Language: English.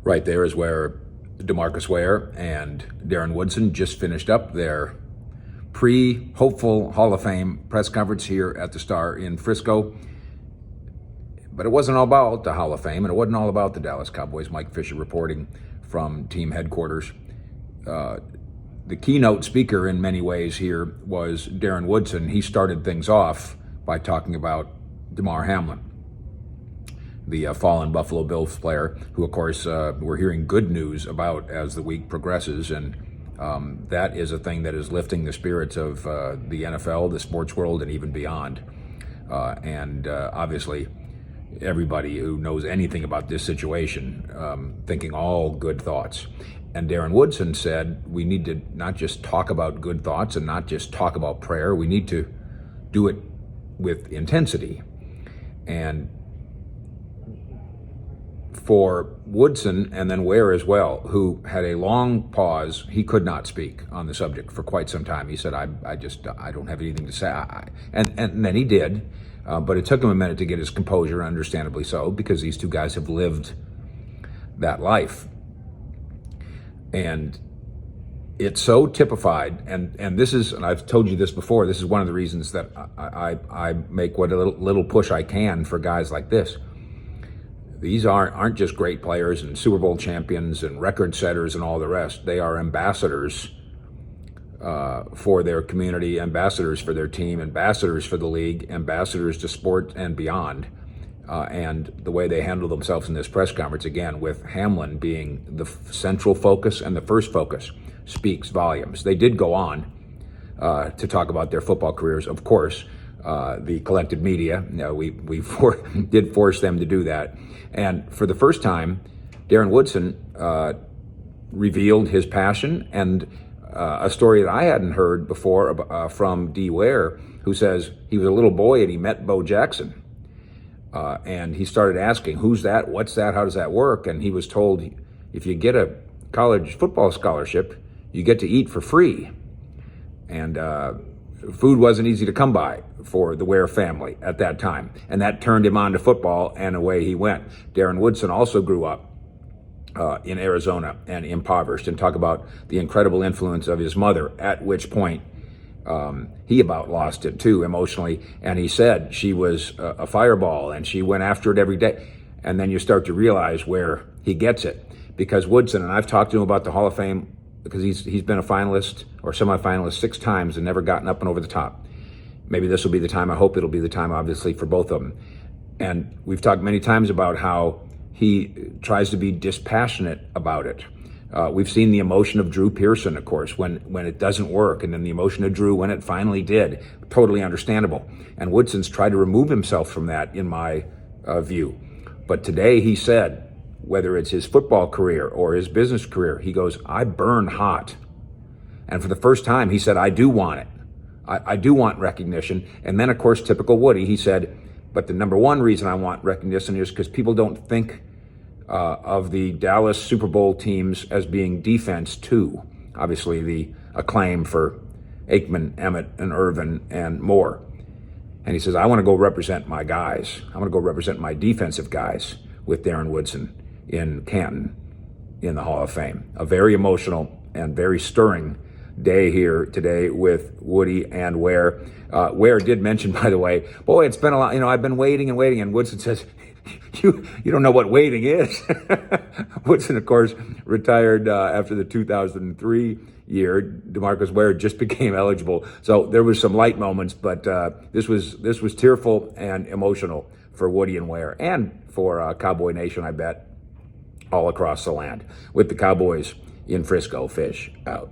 Right there is where DeMarcus Ware and Darren Woodson just finished up their pre-hopeful Hall of Fame press conference here at the Star in Frisco. But it wasn't all about the Hall of Fame, and it wasn't all about the Dallas Cowboys. Mike Fisher reporting from team headquarters. The keynote speaker in many ways here was Darren Woodson. He started things off by talking about Damar Hamlin, the fallen Buffalo Bills player, who, of course, we're hearing good news about as the week progresses. And that is a thing that is lifting the spirits of the NFL, the sports world, and even beyond. Obviously, everybody who knows anything about this situation thinking all good thoughts. And Darren Woodson said we need to not just talk about good thoughts and not just talk about prayer. We need to do it with intensity. And for Woodson and then Ware as well, who had a long pause, he could not speak on the subject for quite some time. He said, I don't have anything to say. And then he did, but it took him a minute to get his composure, understandably so, because these two guys have lived that life. And it's so typified, and this is, and I've told you this before, this is one of the reasons that I make what little push I can for guys like this. These aren't just great players and Super Bowl champions and record setters and all the rest. They are ambassadors for their community, ambassadors for their team, ambassadors for the league, ambassadors to sport and beyond. And the way they handle themselves in this press conference, again, with Hamlin being the central focus and the first focus, speaks volumes. They did go on to talk about their football careers, of course. The collected media, we did force them to do that. And for the first time, Darren Woodson revealed his passion and a story that I hadn't heard before from D. Ware, who says he was a little boy and he met Bo Jackson. And he started asking, who's that? What's that? How does that work? And he was told, if you get a college football scholarship, you get to eat for free. And food wasn't easy to come by for the Ware family at that time. And that turned him on to football, and away he went. Darren Woodson also grew up in Arizona and impoverished, and talk about the incredible influence of his mother, at which point he about lost it too emotionally. And he said she was a fireball and she went after it every day. And then you start to realize where he gets it, because Woodson, and I've talked to him about the Hall of Fame, because he's been a finalist or semifinalist 6 times and never gotten up and over the top. Maybe this will be the time. I hope it'll be the time, obviously, for both of them. And we've talked many times about how he tries to be dispassionate about it. We've seen the emotion of Drew Pearson, of course, when it doesn't work, and then the emotion of Drew when it finally did. Totally understandable. And Woodson's tried to remove himself from that, in my view. But today he said, whether it's his football career or his business career, he goes, I burn hot. And for the first time, he said, I do want it. I do want recognition. And then, of course, typical Woody, he said, but the number one reason I want recognition is because people don't think of the Dallas Super Bowl teams as being defense too. Obviously, the acclaim for Aikman, Emmett, and Irvin, and more. And he says, I want to go represent my guys. I want to go represent my defensive guys with Darren Woodson in Canton in the Hall of Fame. A very emotional and very stirring day here today with Woody and Ware. Ware did mention, by the way, boy, it's been a lot, I've been waiting and waiting. And Woodson says, you don't know what waiting is. Woodson, of course, retired after the 2003 year. DeMarcus Ware just became eligible. So there was some light moments, but this was tearful and emotional for Woody and Ware, and for Cowboy Nation, I bet, all across the land. With the Cowboys in Frisco, Fish out.